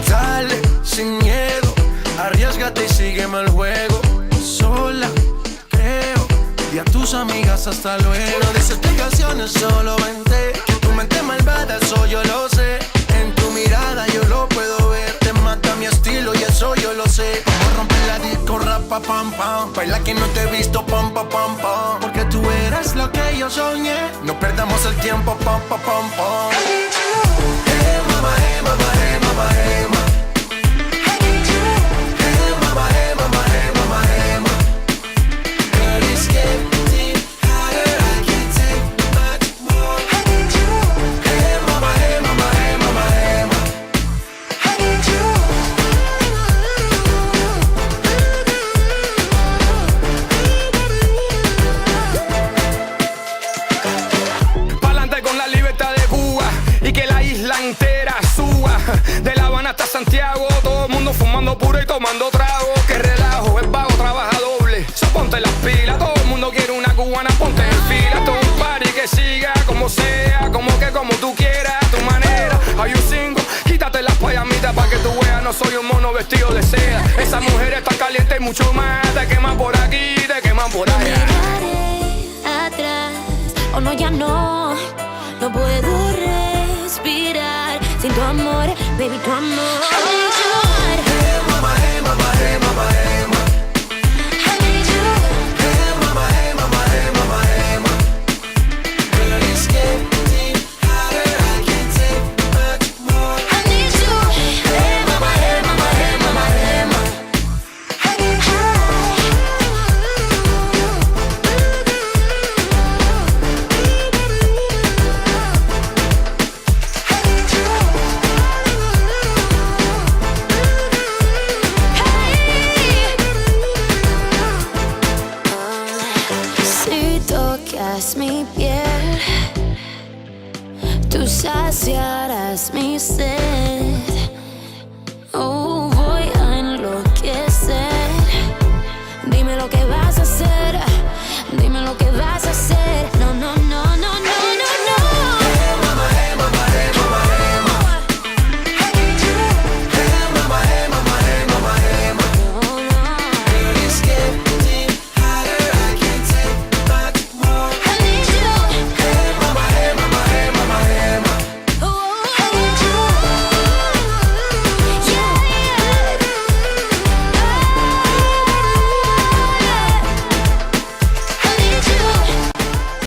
Dale, sin miedo, arriésgate y sígueme el juego. Sola, creo, y a tus amigas hasta luego. No des explicaciones, solo vente. Que tu mente malvada, eso yo lo sé. En tu mirada yo lo puedo ver. Te mata mi estilo y eso yo lo sé. Como romper la disco, rapa, pam, pam. Baila que no te he visto, pam, pam, pam, pam. Porque tú eres lo que yo soñé. No perdamos el tiempo, pam, pam, pam, pam. Hey, mama, hey, mama, hey, mama, hey, mama. Entera suba, de La Habana hasta Santiago, todo el mundo fumando puro y tomando trago. Que relajo, es vago, trabaja doble. So ponte las pilas, todo el mundo quiere una cubana, ponte en fila. Todo un party que siga, como sea, como tú quieras, a tu manera. Are you single? Quítate las payamitas pa' que tú veas, no soy un mono vestido de seda. Esa mujer está caliente y mucho más, te queman por aquí, te queman por allá. Miraré atrás, o no, ya no puedo respirar sin tu amor, baby, tu amor. Hey, mama, hey, mama, hey, mama, hey, mama. Hey, mama, hey, mama, hey, mama, hey, mama. Girl, it's getting hotter, I can't take much more. I need you. Hey, mama, hey, mama, hey, mama, hey, mama. Si tocas mi piel, tú saciarás mi sed.